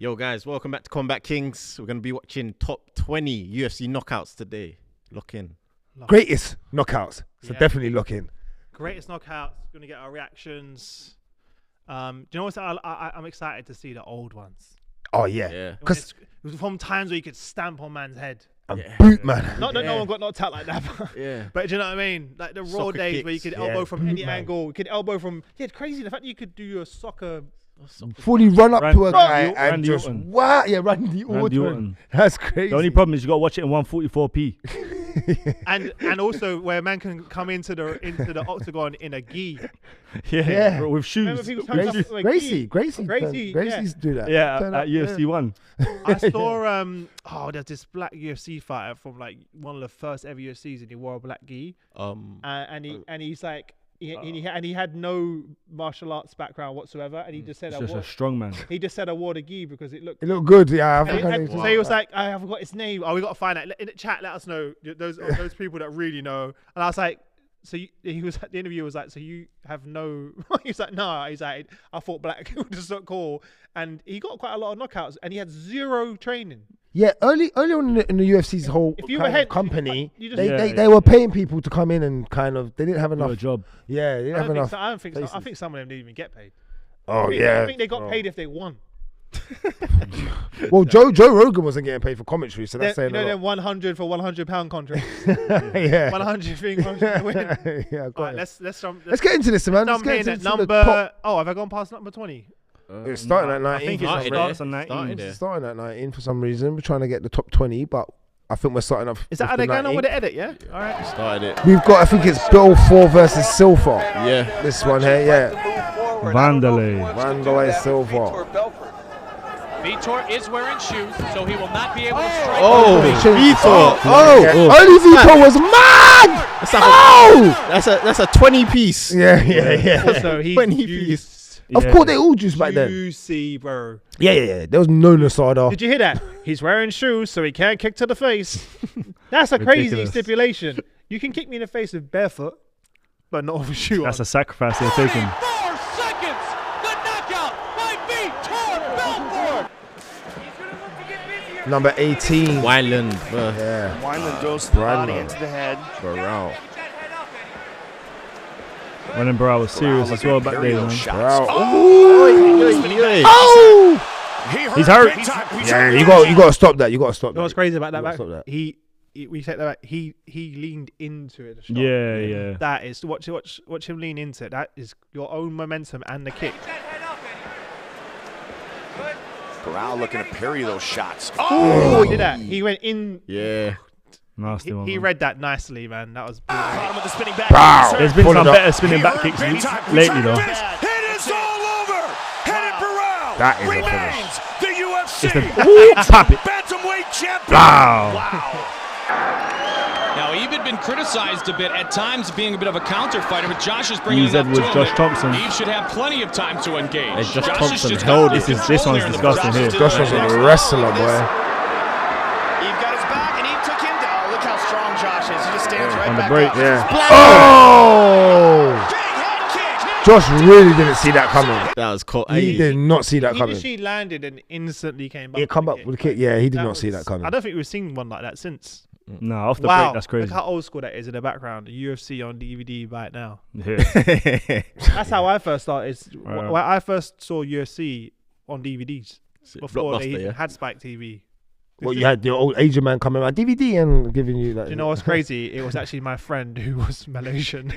Yo guys, welcome back to Combat Kings. We're going to be watching top 20 UFC knockouts today. Lock in. Greatest knockouts. So definitely lock in. Greatest knockouts. Going to get our reactions. Do you know what? I'm excited to see the old ones. Oh yeah. Because it was from times where you could stamp on man's head. Boot man. Not that no one got knocked out like that. But do you know what I mean? Like the raw Soccer days kicks. where you could elbow from any angle. You could elbow from. Yeah, it's crazy. The fact that you could do your soccer. Fully run up to a guy and Randy just Orton. wow. Yeah, Randy Orton. That's crazy. The only problem is you got to watch it in 144p. and also where a man can come into the octagon in a gi. Yeah. With shoes. Gracie's do that. Yeah, at UFC 1. I saw there's this black UFC fighter from like one of the first ever UFCs, and he wore a black gi. And he's like. He had no martial arts background whatsoever, and he just said, He's just a strong man. He just said I wore the gi because it looked good. Yeah, so he was like, I forgot his name. Oh, we got to find out in the chat. Let us know those people that really know. And I was like, he was at the interview was like, so you have no? He's like, no. He's like, I thought black would just look cool, and he got quite a lot of knockouts, and he had zero training. Yeah, early on in the UFC's whole company, they were paying people to come in and kind of they didn't have enough job. Yeah, they didn't have enough. I don't think so. I think some of them didn't even get paid. I think they got paid if they won. Well, Joe Rogan wasn't getting paid for commentary, so that's saying a lot. Them 100 for £100 contracts. Yeah, 100 thing to win. Yeah, right, let's get into this, man. Let's get into number. Oh, have I gone past number 20? It's starting at 19. I think it starts on 19. It's starting at 19 for some reason. We're trying to get the top 20, but I think we're starting off. Is that how they're going on with the edit? Yeah. All right. Started it. We've got, I think it's Bill 4 versus Silva. Yeah. This one here, yeah. Vandalay Silva. Vitor is wearing shoes, so he will not be able to strike. Oh, Vitor. Only Vitor was mad. That's a 20 piece. Yeah. Also, he's 20 piece. Of course, they all juiced back then. Juicy, bro. Yeah. There was no Nasada. Did you hear that? He's wearing shoes, so he can't kick to the face. That's a crazy stipulation. You can kick me in the face with barefoot, but not with a shoe. That's a sacrifice they're taking. 4 seconds. The knockout by Vitor Belfort. Number 18. Wineland. Yeah. Wineland goes to the body into the head. Bro. When Barrow was serious as well back then. He's hurt. Yeah, you got to stop that. You got to stop that. You know what's crazy about that? We take that back. He leaned into it. Yeah. That is watch him lean into it. That is your own momentum and the kick. Barrow looking to parry those shots. Oh, he did that. He went in. Yeah. Nasty one. He read that nicely, man. That was beautiful. Caught him with the spinning back. There's been some better spinning back kicks lately, though. It is all over. Henry Barrow That is a remains the UFC Pop it. bantamweight champion. Wow. Now, Eve had been criticized a bit at times being a bit of a counter fighter, but Josh is bringing it up to him. Josh Thompson. Eve should have plenty of time to engage. Hey, Josh Josh is Thompson just held got it. This one's disgusting here. Josh was a wrestler, boy. Eve got his back and Eve took him down. Look how strong Josh is. He just stands right On the back break. up. Yeah. Oh! Big head kick. Josh really didn't see that coming. That was cool. He did not see that He coming. literally landed and instantly came back. He come up with a kick. Yeah, he did not see that coming. I don't think we've seen one like that since. No, off the break, that's crazy. Look how old school that is in the background. The UFC on DVD right now. Yeah. That's how I first started. When I first saw UFC on DVDs before they had Spike TV. Well, you had the old Asian man coming around DVD and giving you that. Do you know what's crazy? It was actually my friend who was Malaysian,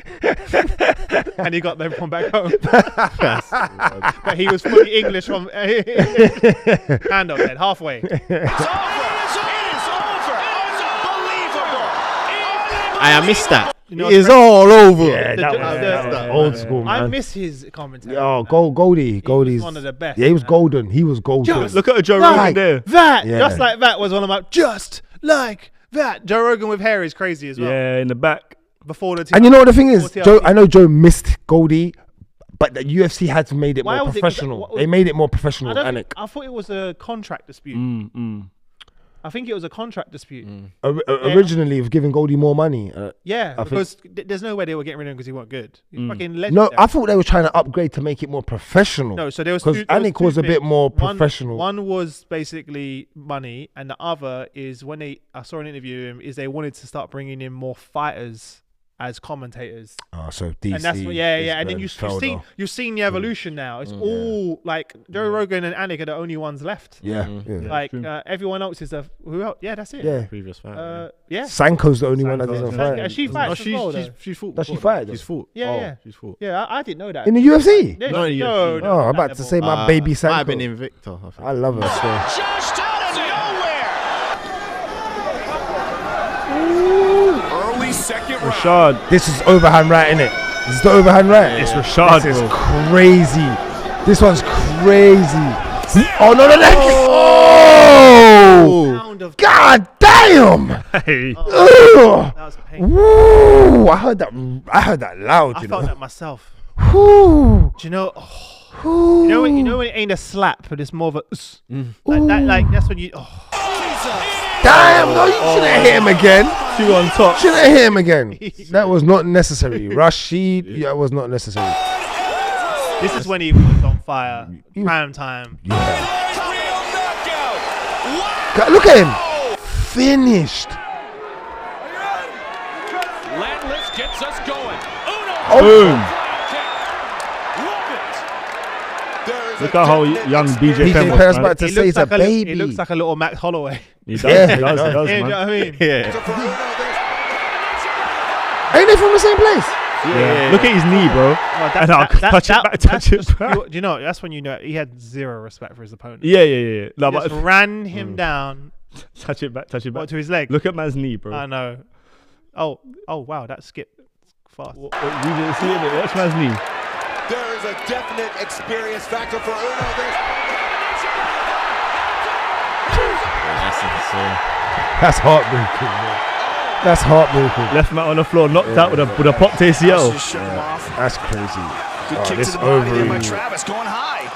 and he got them from back home. But he was fully English from hand on head, halfway. I missed that. You know It is all over. Yeah, that was old school, man. I miss his commentary. Oh, Goldie's one of the best. Yeah, he was golden. He was golden. Look at Joe Rogan there. Just like that was one of my just like that. Joe Rogan with hair is crazy as well. Yeah, in the back. Before the and you know what the thing is, Joe? I know Joe missed Goldie, but the UFC had made it more professional. They made it more professional. I thought it was a contract dispute. I think it was a contract dispute. Originally, of giving Goldie more money. Because there's no way they were getting rid of him because he weren't good. He's fucking legendary. No, I thought they were trying to upgrade to make it more professional. No, so there was because Anik was a bit more professional. One was basically money, and the other is I saw an interview with him, is they wanted to start bringing in more fighters as commentators. Oh, so DC. And that's what, and then you've seen the evolution now. It's all like Joe Rogan and Anik are the only ones left. Like everyone else is who else? Yeah, that's it. Yeah, previous fight. Sanko's the only one that doesn't fight. And she fights as well. She's fought. Does she fight? She's fought. She's fought. Yeah, I didn't know that. In the UFC? No. I'm about to say my baby Sanko. Might have been Invicta. I love her. Josh out of nowhere. Early second round. Rashad. This is overhand right, innit? This is the overhand right. It's Rashad. This is crazy. This one's crazy. Oh no! Oh! God damn! Hey. That was painful. Woo! I heard that loud. I You felt know. that myself. Woo! Do you know? You know when it ain't a slap, but it's more of a like that's when you. Damn! No, you shouldn't hit him again. 2 on top. Shouldn't hit him again. That was not necessary. Rashid, that was not necessary. This is when he was on fire. Prime time. God, look at him. Finished. Landless gets us going. Boom. Look at how young BJ Penn was. Penn about to say he's a baby. He looks like a little Max Holloway. He does, Yeah, he does, You know man. what I mean? Ain't they from the same place? Yeah. Look at his knee, bro. And I'll touch it back, touch it back. You know, that's when you know he had zero respect for his opponent. Yeah. No, He just ran him down. touch it back. What, to his leg? Look at man's knee, bro. I know. Oh, wow, that skipped fast. You didn't see it? Watch man's knee. There is a definite experience factor for Uno. That's heartbreaking, man. That's heartbreaking. Left man on the floor, knocked out with a popped ACL. That's crazy. Good kick This to the body there by ovary. Travis, going high.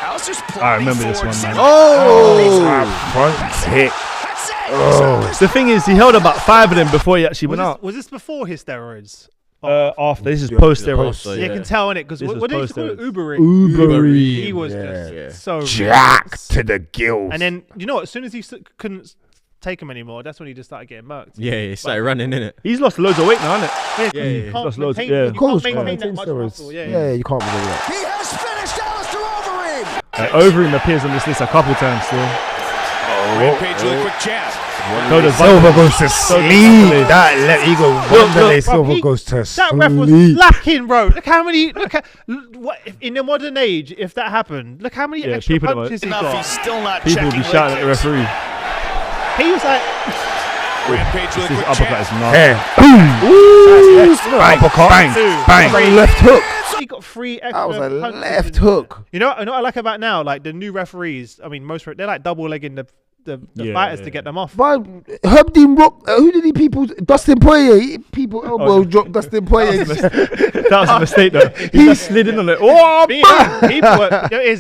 Alistair's I remember this forward, one, man. Front kick. That's it. Oh. The thing is, he held about 5 of them before he actually went out. Was this before his steroids? After. This is post steroids. You can tell in it because This what was did he call it? post-steroids. Ubering. He was just so Jack to the gills. And then you know what? As soon as he couldn't take him anymore, that's when he just started getting murked. Yeah, he started running in it. He's lost loads of weight now, hasn't it? Yeah, yeah. Lost loads, maintain, yeah. you Of course, can't maintain maintain that much steroids. muscle. Yeah, you can't believe that. He has finished Alistair Overeem. Overeem appears on this list a couple times still. Rampage with a quick jab. Silva goes to sleep. That Wanderlei Silva goes to That ref was sleep. lacking, bro. Look how many. What in the modern age, if that happened, look how many extra people punches he Enough, got. he's still not People will checking be shouting at the leg kicks. referee. He was like, Rampage with a This quick uppercut is jab. nasty. Hey, boom. Bang, uppercut. Bang, bang. That was a left hook. he got 3 extra. That was a punches left in hook. You know what I like about now, like the new referees. I mean, they're like double legging the fighters to get them off. But Herb Dean Rock, who did he people? Dustin Poirier. People elbow dropped Dustin Poirier. That was a mistake though. He just slid in on it. Oh,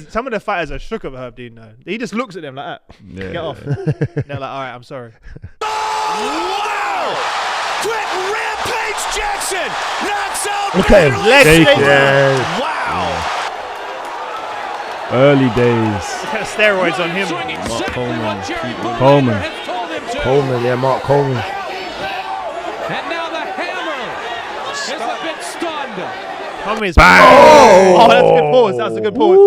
Some of the fighters are shook of Herb Dean though. He just looks at them like that. Get off. They're like, all right, I'm sorry. Wow! Quick Rampage Jackson knocks out. Look at him. Wow! Early days. Look at the steroids on him. Coleman. Coleman, yeah, Mark Coleman. And now the hammer is a bit stunned. Coleman is Oh, that's a good pause. That's a good pause.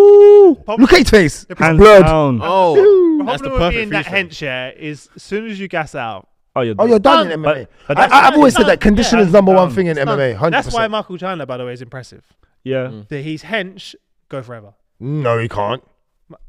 Look at his face. Hands Blood. down. Oh, The that's the problem with being perfect that free hench is as soon as you gas out. Oh, you're Oh, you're done in MMA. But I've always said done. that conditioning is Yeah, number one done. thing in MMA. 100%. That's why Michael Chandler, by the way, is impressive. Yeah. That he's hench, go forever. No, he can't.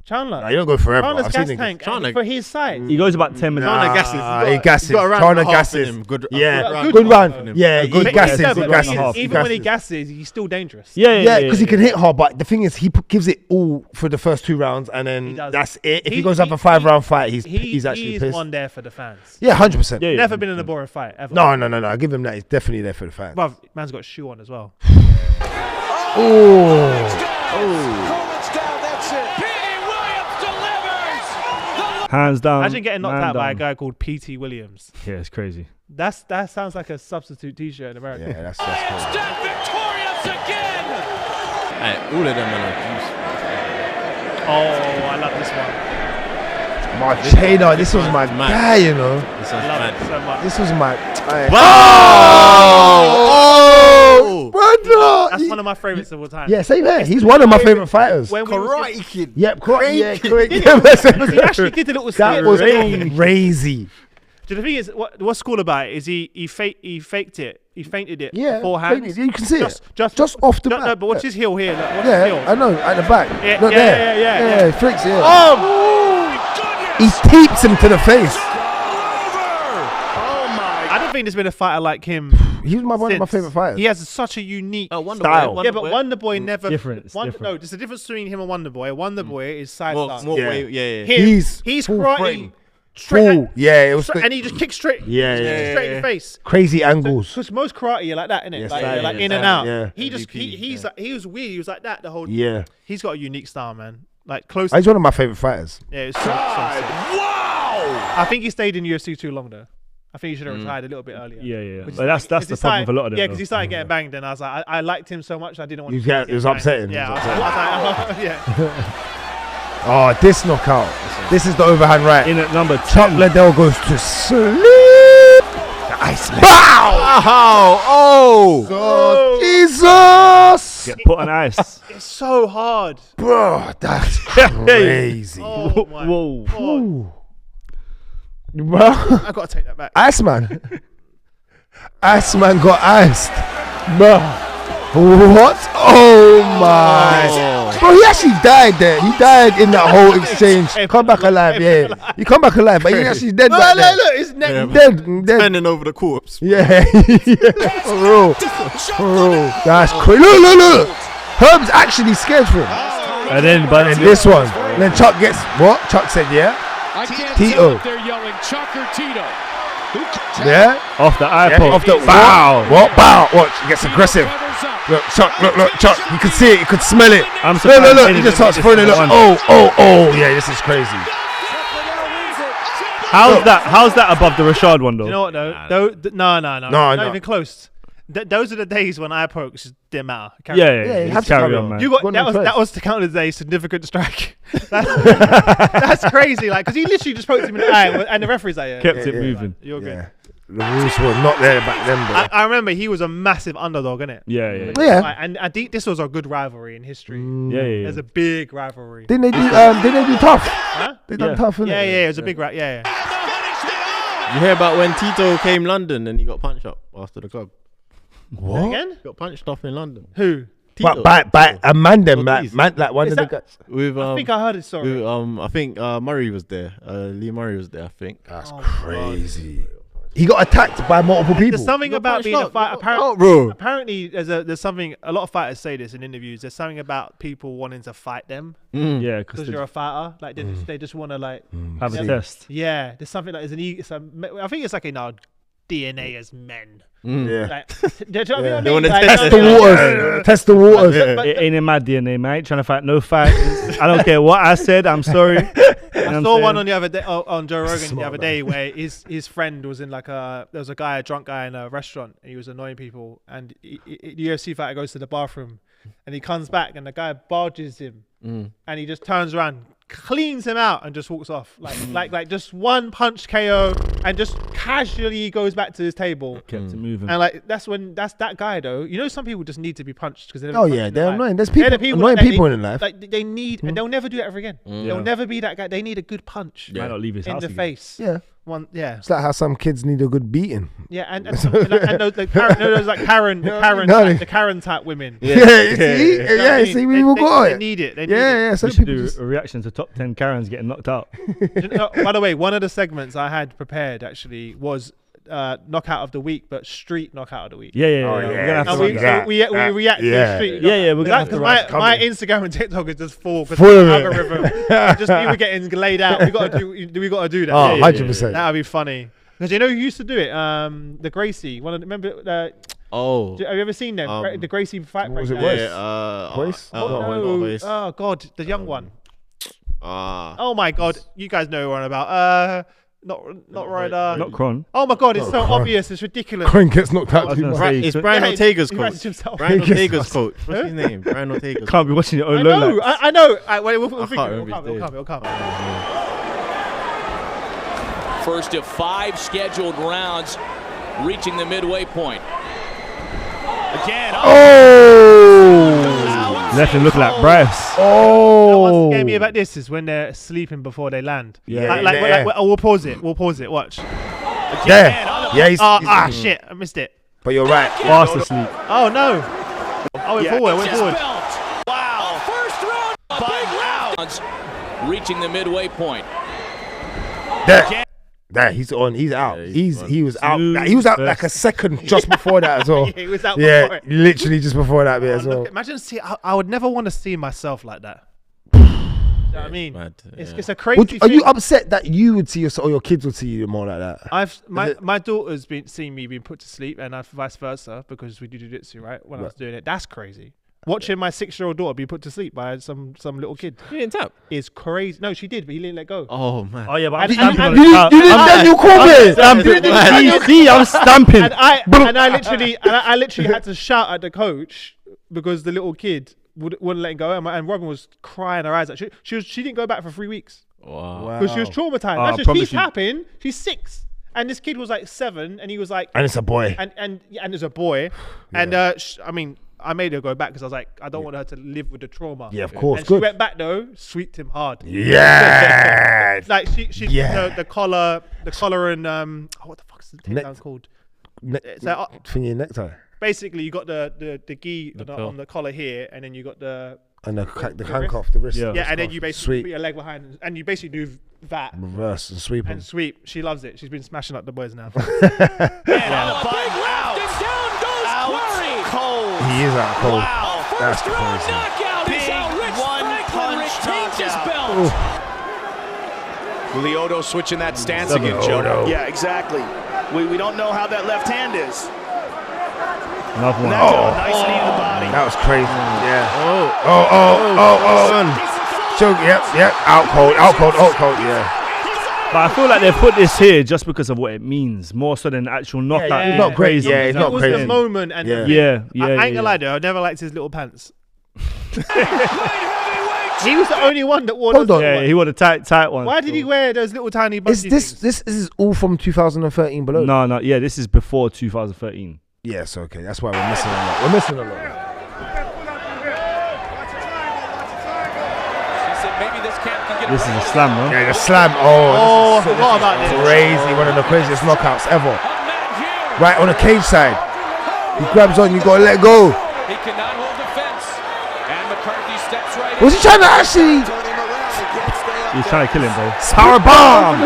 Chandler. Nah, you don't go forever. Chandler's I've gas seen tank Chandler- for his size. He goes about 10 minutes. Chandler gasses. He gasses. He's got a round Chandler and a half in gasses. him. Good. Yeah, good good run. run. Yeah, Good he gasses. Yeah, He but gasses. the thing is, He even when he gasses. gasses, he's still dangerous. Yeah, Yeah, because he can hit hard, but the thing is, he gives it all for the first 2 rounds, and He then does. that's it. If he He- goes up he- a 5-round fight, he's He's actually he's pissed. one there for the fans. Yeah, 100%. Yeah. Never been in a boring fight ever. No. I give him that. He's definitely there for the fans. Bruv, man's got a shoe on as well. Oh, Coleman's down, that's it. Hands down. Imagine getting knocked out by a guy called P.T. Williams. Yeah, it's crazy. That sounds like a substitute T-shirt in America. Yeah, that's Dead victorious again. Hey, all of them are Oh, I love this one. Marchena, this was my guy, you know. This I love it so much. This was my. Oh, brother! That's one of my favorites of all time. Yeah, same here. He's one of my favorite fighters. Karate Kid. Yep, correct. Because he actually did a little That was crazy. The thing is, what's cool about it is he faked it. He fainted it beforehand. You can see it. Just off the back. No, but watch his heel here. Look, watch his Yeah, heel. I know, at the back. Yeah, Look there. yeah. He flicks it. Oh! He teeps him to the face. I don't think there's been a fighter like him. He was one of my favorite fighters. He has such a unique style. But Wonder Boy never. Different. No, there's a difference between him and Wonder Boy. Wonder Boy is side style. Yeah. He's karate. frame. Full. Yeah, it was. And he just kicks straight. Straight in the face. Crazy angles. Because most karate, you're like that, innit? Yes, Like in and out. Yeah. He was weird. He was like that the whole. Yeah. He's got a unique style, man. Like close. He's one of my favorite fighters. Yeah, it's so sick. Wow! I think he stayed in UFC too long though. I think he should have retired a little bit earlier. Yeah. But that's the problem for a lot of them. Yeah, because he started getting banged, and I was like, I liked him so much, I didn't want. It was upsetting. Yeah, I was like, yeah. Oh, this knockout. This is the overhand right. In at number 2. Chuck Liddell goes to sleep. The Iceman. Bow! Oh! God, Jesus! Get put on ice. It's so hard. Bro, that's crazy. Oh my Whoa. God. Bro, I gotta take that back. Iceman. Iceman got iced. Bro. What? Oh my. Bro, he actually died there. He died in that whole exchange. Come back alive, yeah. He come back alive, but he actually dead back there. Look, his neck. Dead. Bending over the corpse. Yeah. For real. That's crazy. Look. Herb's actually scared for him. And then, This one. And then Chuck gets what? Chuck said, yeah. I can't Tito. tell if they're yelling Chuck or Tito. Yeah. off the iPod. Yeah, off the bow. What? Bow. Watch. He gets aggressive. Look, Chuck. Look, Chuck. You can see it. You could smell it. I'm surprised. Look. He just starts throwing it. Look. Oh. Yeah, this is crazy. How's that above the Rashad one though? You know what though? No. Not no. even close. Those are the days when eye pokes didn't matter. Yeah, you have to carry carry on, on. man. You got that was to count as a significant strike. That's crazy. Like, because he literally just poked him in the eye, and the referee's like, Kept it moving. You're good. Yeah. The rules were not there back then, bro. I remember he was a massive underdog, innit? Yeah. Like, and I think this was a good rivalry in history. Yeah. There's a big rivalry. Didn't they do tough? Huh? They done tough, innit? Yeah, it was a big yeah. You hear about when Tito came London and he got punched up after the club? What? Again? Got punched up in London. Who? Tito. By a man, then, Ortiz. man, like one Is of the that- guys. With I think I heard it. Sorry. with, I think Murray was there. Lee Murray was there, I think. That's crazy. He got attacked by multiple people. There's something about being a fighter. bro. Apparently, there's something. A lot of fighters say this in interviews. There's something about people wanting to fight them Yeah, because you're a fighter. Like they just want to like have a test. Yeah, there's something like there's an ego. I think it's like in our DNA as men. Yeah. Like, do you know what I They mean? wanna Like, Test the waters. Test the waters. It ain't in my DNA, mate. Trying to fight no fight. I don't care what I said. I'm sorry. I saw one on the other day on Joe Rogan Smart, the other day where his friend was in like there was a drunk guy in a restaurant and he was annoying people, and the UFC fighter goes to the bathroom and he comes back and the guy barges him and he just turns around, cleans him out and just walks off like just one punch KO and just casually goes back to his table. Kept it moving. And like that's that guy though. You know, some people just need to be punched because they're Oh yeah, they're annoying. There's people, annoying like that. people in life. Like they need, and they'll never do that ever again. They'll never be that guy. They need a good punch Might not leave his in house the again. face. Yeah. Yeah, It's like how some kids need a good beating. yeah, and those like Karen, No, the Karen type women. See, we all got They it. need it. They need Yeah. it. Some We should people do just, a reaction to top 10 Karens getting knocked out. You know, by the way, one of the segments I had prepared actually was knockout of the week, but street knockout of the week. Yeah. Oh, We're yeah. gonna have to And run we that. react to yeah. street. Yeah, we're gonna have to Because run. my Instagram and TikTok is just full because Full of the it. algorithm. Just people getting laid out. We got to do that. Oh, Yeah. 100%. That would be funny. Because you know who used to do it? The Gracie. Remember? Have you ever seen them? The Gracie fight. What was break it? down? Royce? Oh, Royce? no. Royce. Oh God, the young one. Oh my God, you guys know what I'm about. Not Ryder. Not Kron. Oh my God, it's so Kron. obvious. It's ridiculous. Coin gets knocked out too gonna much. say- It's Brian Yeah, Ortega's he writes coach. himself. Brian He gets Ortega's coach. What's his name? Brian Ortega's Can't be watching your own I low know. lights. I know. Wait, we'll figure can't it. remember his It'll come. First of 5 scheduled rounds, reaching the midway point. Again. Left him looking like Bryce. What's scared me about this is when they're sleeping before they land. Yeah. We'll pause it. Watch. There. Yeah, he's Shit, I missed it. but you're right. Fast asleep. Oh no. I went forward. Wow. First round, big rounds, reaching the midway point. There, he's on. He's out. he's He was out. Smooth He was out first. like a second just before that as well. He was out Yeah, before it. literally just before that bit as well. Imagine I would never want to see myself like that. You know what I mean? mad, It's a crazy Are you thing. upset that you would see yourself or your kids would see you more like that? My daughter's been seeing me being put to sleep and vice versa because we do jiu-jitsu, right? When I was doing it, that's crazy. Watching my 6-year-old daughter be put to sleep by some little kid You didn't tap. is crazy. No, she did, but he didn't let go. Oh man. Oh yeah, but I'm And- stamping and- on and- the You didn't let you call me. I'm stamping. And I literally had to shout at the coach because the little kid wouldn't let him go, and Robin was crying her eyes out. She didn't go back for 3 weeks Wow. because she was traumatized. I Imagine promise she's you- tapping. She's 6, and this kid was like 7, and he was like, And it's a boy. and there's a boy, and I made her go back because I was like, I don't want her to live with the trauma. Yeah, of course. And she Good. went back though, sweeped him hard. Yeah. Like she Yeah. the collar and what the fuck is the takedown called? It's like, Thing in your necktie. basically you got the gi pill. on the collar here, and then you got the And the wrist. handcuff, the wrist. Yeah. and then you basically Sweep. put your leg behind, and you basically do that Reverse and sweep him. and sweep. She loves it. She's been smashing up the boys now. Big left and down goes Quarry. Cold. He is out cold. Wow. That's First round crazy. knockout is Big how Rich one-punch Franklin retains his knockout. belt. Lyoto switching that stance again, Joe. Yeah, exactly. We don't know how that left hand is. Another one. That's a nice knee to the body. That was crazy. Yeah. Oh. So, yep. Out cold. Yeah. But I feel like they put this here just because of what it means, more so than the actual knockout. It's not crazy. Yeah, it's It not was crazy. the moment, and Yeah. the thing. Yeah. I ain't gonna lie though, I never liked his little pants. He was the only one that wore Hold those. on. Yeah, he wore the tight one. Why did he wear those little tiny Is bungee this things? this is all from 2013 below? No, yeah, this is before 2013. Yes, okay. That's why we're missing a lot. We're missing a lot. This is a slam, man. Yeah, the slam. Oh, I this is forgot about this. crazy. One of the craziest knockouts ever. Right on the cage side. He grabs on, you gotta let go. He cannot hold the fence. And McCarthy steps right Was he trying to actually He's trying to kill him, bro. power bomb?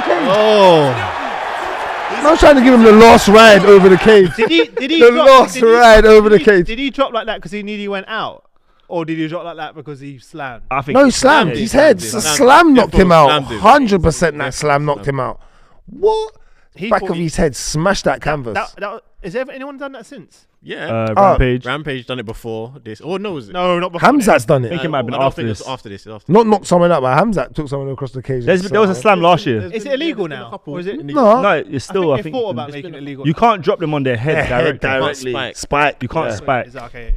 I was trying to give him the last ride over the cage. Did he The drop, last did he- ride over the did he- cage. Did he drop like that because he nearly went out? Or did he drop like that because he slammed? I think No, he slammed Yeah, his he head. slammed A him. slam knocked him out. Slammed him. 100% that slam knocked him out. What? He Back thought of he- his head smashed that canvas. Has anyone done that since? Yeah. Rampage. Rampage done it before this. Oh no, was it? No, not before. Hamzat's done I think it. it might have been I don't after think this. it's after this. It's after Not knocked someone up, but Hamzat took someone across the cage. There was a slam last year. Is it illegal now? Or is it? No. No, it's still. I think they thought about it's making been it illegal. You can't drop them on their head Head directly. directly. Spike. You can't spike, Is that okay?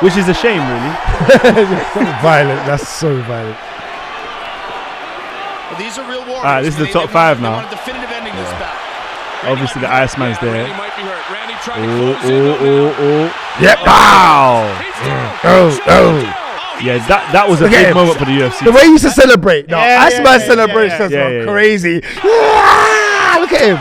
which is a shame, really. So violent. That's so violent. Well, these are real warriors. Alright, this is the They- top they five want now. a definitive ending to this bout. Obviously, the Iceman's there. Randy might be hurt. Randy trying to Oh, close in on oh. Yep. Pow. He's down. Oh. Yeah, that was a Look at big him. moment for the UFC. The way he used to celebrate. No, Yeah, Iceman's yeah, celebrations yeah, are yeah. crazy. Ah, look at him.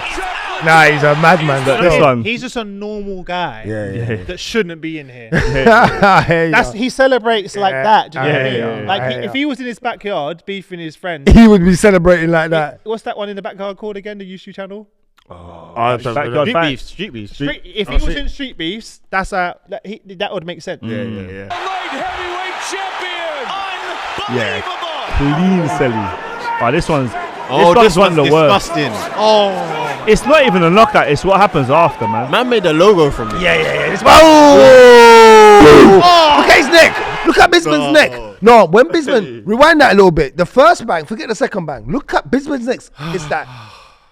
Nah, he's a madman. This No. one. He's just a normal guy Yeah. that shouldn't be in here. I hear ya. That's he celebrates like Yeah, that. Do you know what I I mean? hear ya, Like I hear if ya. he was in his backyard beefing his friends. He would be celebrating like that. What's that one in the backyard called again? The YouTube channel. Backyard Street fight. beef. Street beef. If he was in street beefs, that would make sense. Yeah. Light heavyweight champion. Yeah. Clean Selly. Oh, this one's This one of the worst. disgusting. It's not even a knockout. It's what happens after, man. Man made a logo from it. Yeah. This oh! Look at his neck. Look at Bisman's neck. No, when Bisman, rewind that a little bit. The first bang, forget the second bang. Look at Bisman's next. It's that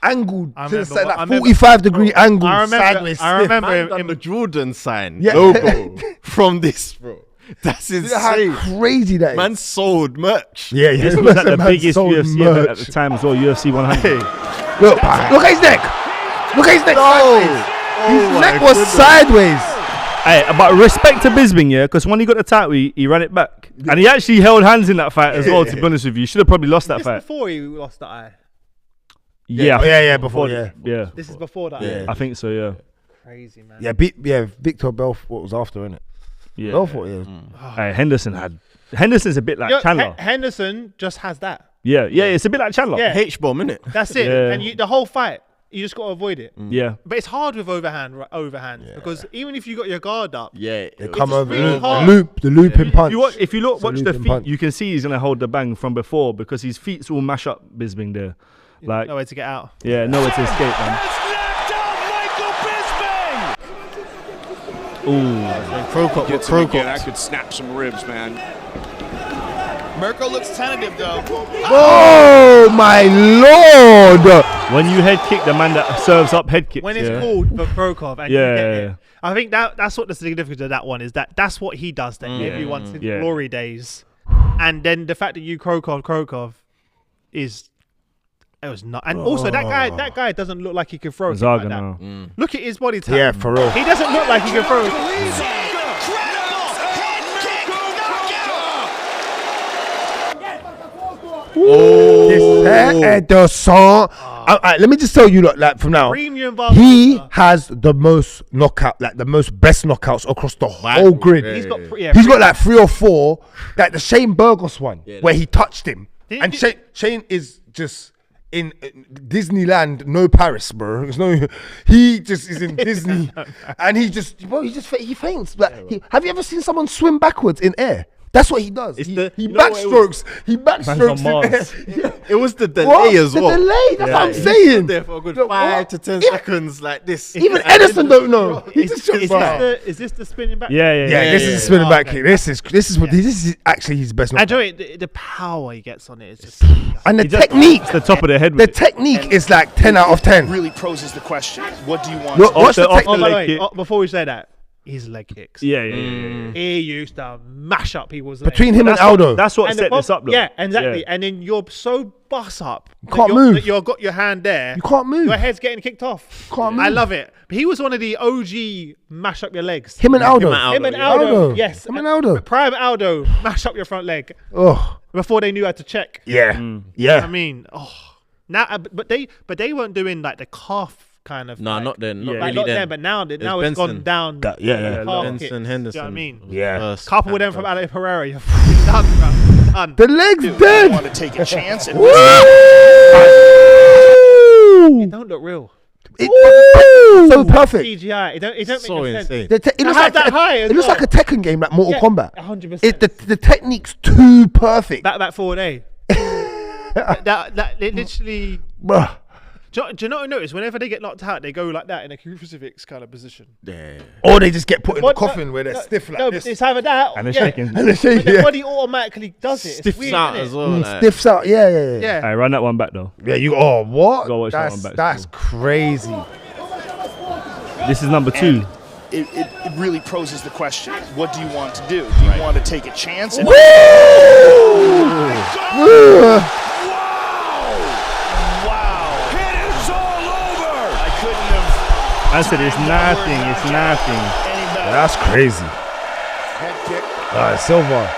angled to the side, that 45-degree angle sideways. I remember Man him done the Jordan sign Yeah. logo from this, bro. That's insane. How crazy that is. Man sold merch. Yeah. This was like the Man biggest sold UFC event at merch. the time as well, UFC 100. Look at his neck. Look at his neck sideways. His neck was sideways. Hey, but respect to Bisping, yeah, because when he got the title, he ran it back. And he actually held hands in that fight as well, to be honest with you. Should have probably lost that This fight. before he lost the eye. Yeah. Before, yeah. Yeah. This is before that. Yeah. I think so, yeah. Crazy, man. Yeah, Victor Belfort was after, innit? Yeah. Belfort, yeah. Hey, Henderson's a bit like Chandler. Henderson just has that. Yeah, it's a bit like Chandler. Yeah. H-bomb, innit? That's it. Yeah. And the whole fight, you just got to avoid it. Yeah. But it's hard with overhands because even if you got your guard up, Yeah. They come over really hard. the looping punch. If you watch the looping feet, punch. you can see he's gonna hold the bang from before because his feet's all mash up Bisping there. Like, no way to get out. yeah, nowhere to escape, man. Knocked out Michael Bisping. Ooh, Gets him again. I could snap some ribs, man. Mirko looks tentative though. Oh my lord! when you head kick the man that serves up head kicks, When it's called for Prokov, and you Yeah, get yeah, it. yeah. I think that's what the significance of that one is. That's what he does to everyone since Yeah. glory days, and then the fact that you Krokov is. It was not, and also that guy doesn't look like he can throw a kick like Zaga that. now. Look at his body type. Yeah, for real. He doesn't look like he can throw. Anderson. Let me just tell you, like from now, Premium he Barcelona. has the most knockout, like the most best knockouts across the whole grid. He's got He's got like 3 or 4, like the Shane Burgos one, where he touched him, and Shane is just in Disneyland, no Paris, bro. There's no, he just is in Disney, and he faints. Like, have you ever seen someone swim backwards in air? That's what he does. He backstrokes. He backstrokes in air. It was the delay as well. The delay. That's what I'm He saying. stood there for a good 5 to 10 seconds like this. Even Edison don't know. He just Is this the spinning back? Yeah. this is a spinning back kick. This is actually his best And knockout. the power he gets on it is just. And the He just technique, hits the top of the head the with it. technique is like 10 out of 10. Really poses the question: what do you want? Look, to watch do? the off technique. Oh, by the leg way, kick. before we say that, his leg kicks. Yeah. He used to mash up people's legs. Between him and Aldo. That's what And the set this prob- up, though. Yeah, exactly. Yeah. And then you're so bust up. Can't move. That you've got your hand there. You can't move. Your head's getting kicked off. Can't I move. love it. But he was one of the OG mash up your legs. Him and Aldo. Him and Aldo. Yes. Him and Aldo. Prime Aldo mash up your front leg Oh, before they knew how to check. yeah. Yeah. I mean, now, but they weren't doing like the calf kind of. No, like, not then. Not Yeah. like, really not then. then, but now it's Benson. gone down. Yeah. calf Benson, kicks. Do you know Henderson. what I mean? Yeah. First Couple with them time. from Ale Pereira. You're fucking done, bro. Done. The leg's You want dead. to take a chance? And Woo! It don't look real. So perfect. CGI. It don't So make sense. insane. It looks How like that high as it looks well? like a Tekken game, like Mortal Kombat. 100%. The technique's too perfect. Back forward, eh? that it literally. Bruh. Do you not notice whenever they get knocked out, they go like that in a crucifix kind of position? Yeah. Or they just get put in the What- coffin where they're stiff like no, this. it's either that And they're yeah. shaking. And they shake, But the yeah. body automatically does it. It's Stiffs weird, out innit? as well. Like. Stiffs out. Yeah. Yeah. Hey, run that one back, though. Yeah, you. Oh, what? Go watch that one back That's still. crazy. This is number 2. it really poses the question: what do you want to do? Do you want to take a chance? And I couldn't have I said it's nothing. It's nothing. any better. That's crazy. Head kick. Silva.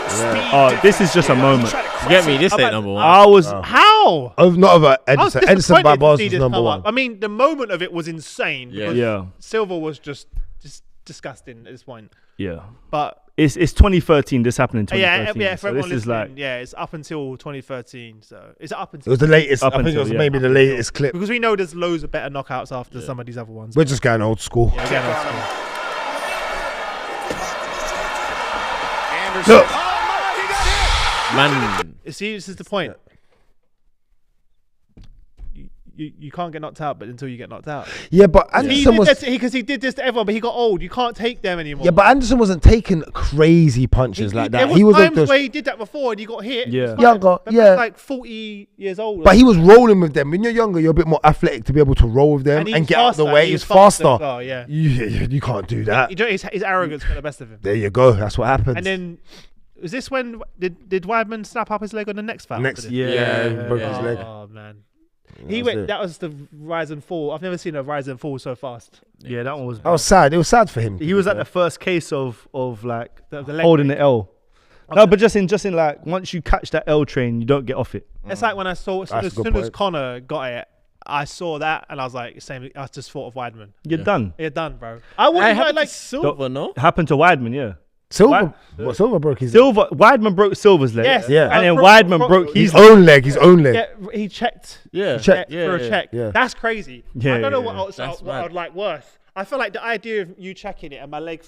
Speed Oh, this is just a moment. Get me, this ain't number one. I was. How? Not over I was Edison. Edison disappointed to Barbosa see was this number come 1. up. I mean, the moment of it was insane. Yeah. Because Yeah. Silva was just disgusting at this point. Yeah. But It's 2013. This happened in 2013. yeah, for so everyone this is listening, like. yeah, it's up until 2013. So it's up It until was the latest. Up I think it until, was yeah. maybe the latest clip. because we know there's loads of better knockouts after some of these other ones. We're just going old school. Yeah, again, that's cool. Anderson. Look. Man. See, this is the point. you can't get knocked out, but until you get knocked out. Yeah, but Anderson was because he did this to everyone, but he got old. You can't take them anymore. yeah, but Anderson wasn't taking crazy punches like that. There was like times where he did that before and he got hit. Yeah. Younger, But yeah. that's like 40 years old. But he was rolling with them. When you're younger, you're a bit more athletic to be able to roll with them he and was get out of the faster. way. He He's was faster faster. as well, yeah. You can't do that. His arrogance got the best of him. There you go. That's what happens. And then, was this when did Weidman snap up his leg on the next fight? Next, Yeah. he broke his leg. Oh man, That was it. That was the rise and fall. I've never seen a rise and fall so fast. Yeah, that one was. That was sad. It was sad for him. He was at the first case of like The leg holding break. the L. No, but just in like once you catch that L train, you don't get off it. It's like when I saw That's as a good soon as point. Connor got it, I saw that and I was like, same. I just thought of Weidman. You're done. You're done, bro. I I wouldn't had like. Silva, no? It happened to Weidman, yeah. Silva. What, Silva broke his Weidman broke Silver's leg. Yes. Yeah. And then Bro- Weidman bro- broke his his own leg. His own leg. Yeah, he checked. Yeah. Check. For a check. Yeah. That's crazy. Yeah, I don't know yeah, what, yeah. else, what I would like worse. I feel like the idea of you checking it and my leg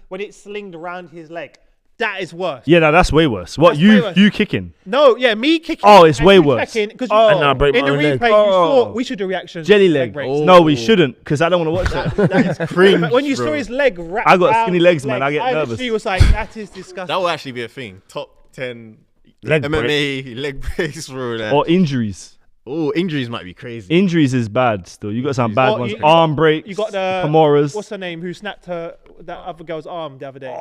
when it slinged around his leg, that is worse. Yeah, no, that's way worse. What That's way worse. you kicking? No, yeah, me kicking. Oh, it's and way you worse. checking, because And now I break in my the own leg. replay, you Oh. saw. We should do reactions. Jelly to leg. breaks. Oh. No, we shouldn't, because I don't want to watch that. That is Cringe, But when you bro. saw his leg wrapped I got around skinny his legs, man. I get I nervous. literally was like, that is disgusting. That will actually be a thing. Top 10 Leg MMA leg breaks through that. Or injuries. Oh, injuries might be crazy. Injuries is bad still. You got some bad Well, ones. you- Arm breaks. You got the Femoras. What's her name? Who snapped that other girl's arm the other day?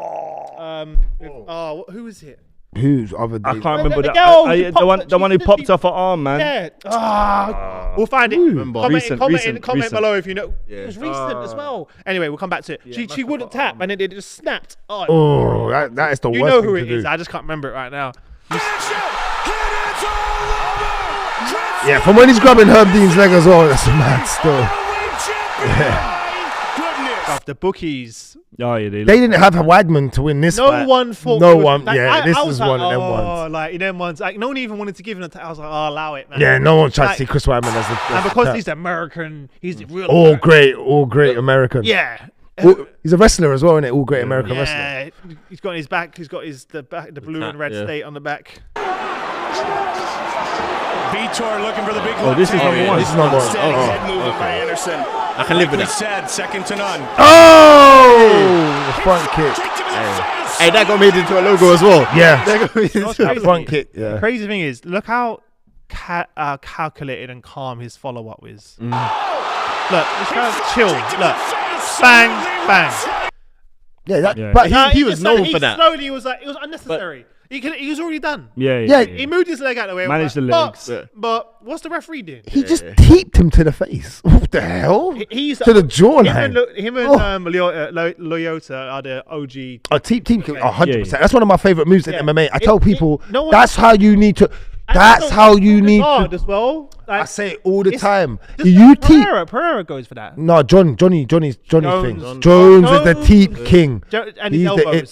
Who was it? Whose other I day? can't remember the that. girl who The popped- one who she- popped off her arm, man. Yeah. We'll find it. Remember. Comment Recent. below if you know. Yeah. It was recent as well. Anyway, we'll come back to it. She wouldn't tap and then it just snapped. Oh, Oh, that is the you worst know thing who to it do. is. I just can't remember it right now. Yeah, from when he's grabbing Herb Dean's leg as well, that's mad still. The bookies. Oh yeah, They didn't have Weidman to win this No fight. one thought. No it was- one. like, Yeah, I this was is like, one of them oh, ones. Like them ones. Like no one even wanted to give him. I was like, oh, allow it, man. Yeah, no one tried Like- to see Chris Weidman as And because the he's American, he's the real. all American. great American. Yeah. He's a wrestler as well, isn't it? All great American wrestler. Yeah, he's got his back. He's got the blue and red yeah. state on the back. Vitor looking for the big Oh, this is number one. This is number one. Outstanding Oh, head movement by Anderson. I can live with We that. said second to none. Oh, the front kick. Kicked him in the face. Hey, that got made into a logo as well. Yeah, That got made into that front kick. Yeah. Crazy thing is, look how calculated and calm his follow up is. Look, this guy's chill. Look, bang, bang. Yeah, that, Yeah. but He was just known he for that. Slowly was like, it was unnecessary. He was already done. Yeah. Yeah. He moved his leg out of the way. Managed the but- legs. Yeah. But what's the referee doing? he just teeped him to the face. What the hell? He's To the jawline. Him and Oh. Loyota are the OG. A teep kick, Okay. 100%. Yeah. That's one of my favorite moves in Yeah. MMA. I tell people no one- that's how you need to. And That's also, how you need guard to. as well. Like, I say it all the it's- time. just You like teep. Pereira goes for that. No, Johnny's Jones. thing. Jones is the Jones. teep king. And his He's the, elbows.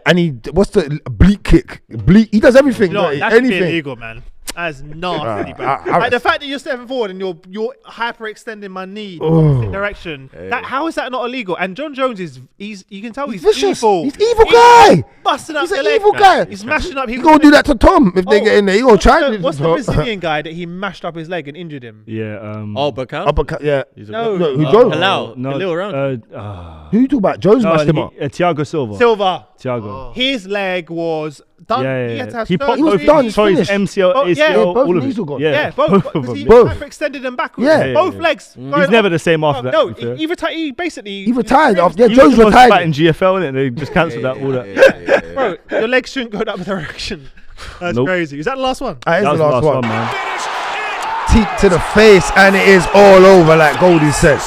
and he what's the bleak kick? Bleak. He does everything. No, right? that should be Anything. illegal, man. That is nasty, bro. I- Like, the fact that you're stepping forward and you're hyperextending my knee Oh. opposite direction. That how is that not illegal? And Jon Jones you can tell he's vicious. evil. He's evil guy. Busting up He's the an leg. evil guy. He's mashing up. He gonna do that to Tom if they Oh, get in there. He gonna try. What's the Brazilian guy that he mashed up his leg and injured him? Yeah. Oh, Bacau? Uppercut. Yeah. No. No, who Jones? Halal. No. Halal around. Who you talk about? Jones No, mashed him up. Thiago Silva. Silva. Thiago. His leg was done. Yeah, He yeah, had to yeah. have He surgery. popped He was both done, his he's finished. MCL, Oh, yeah. ACL, Yeah, both all of knees it. were gone. Yeah, both. of Because them. he Both. hyperextended them backwards. Yeah. Both Yeah. legs. He's never the same after that. No, to be fair. he retired. He basically. He retired after. Yeah, He Jones was supposed to retired. fight in GFL, innit? They just cancelled that. All that. Bro, your legs shouldn't go that direction. That's Nope. crazy. Is that the last one? That is That the was last one. man. Teep to the face, and it is all over, like Goldie said.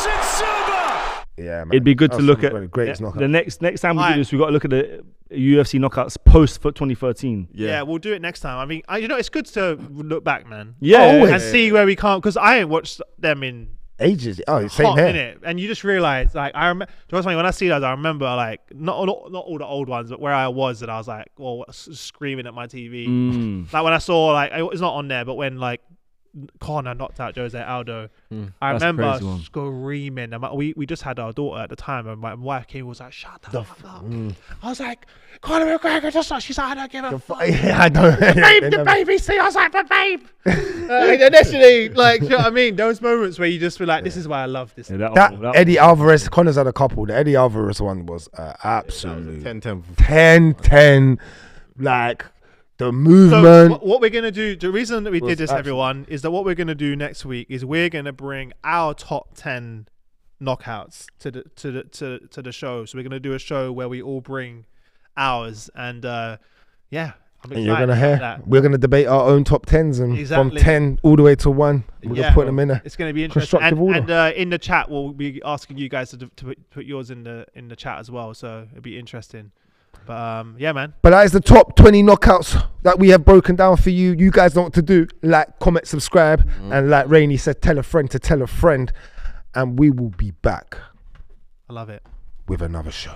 Yeah, man. It'd be good That to was look some at of the greatest knockouts. the next time we do Alright. this. We got to look at the UFC knockouts post for 2013. Yeah, we'll do it next time. I mean, it's good to look back, man. Yeah, Always. And see where we can't, because I ain't watched them in Ages. Oh, same hot here. minute, and you just realize, like, I remember. When I see those, I remember like not all the old ones, but where I was, and I was like, well, screaming at my TV. Like when I saw, like, it's not on there, but when like Conor knocked out Jose Aldo, I That's a remember crazy one. screaming. And we just had our daughter at the time, and my wife came and was like, "Shut the fuck up!" I was like, "Conor McGregor just like," she's like, "I don't give a fuck." Yeah, I know. Babe, the baby see. I was like, "But babe," and Initially, like, you know what I mean? Those moments where you just feel like, this is why I love this. Yeah, That Eddie Alvarez, Connor's had a couple. The Eddie Alvarez one was absolute 10-10. 10-10. Like the So movement. what we're gonna do, the reason that we was did this, absolute- everyone, is that what we're gonna do next week is we're gonna bring our top 10 knockouts to the show. So we're gonna do a show where we all bring ours, and yeah, I'm And you're excited gonna about hear. that. We're gonna debate our own top 10s and Exactly. from 10 all the way to 1. We're Yeah. gonna put them in a It's going to be interesting, constructive order. and in the chat we'll be asking you guys to put yours in the chat as well. So it'll be interesting. But yeah, man. But that is the top 20 knockouts that we have broken down for you. You guys know what to do. Like, comment, subscribe. And like Rainey said, tell a friend to tell a friend. And we will be back I love it. with another show.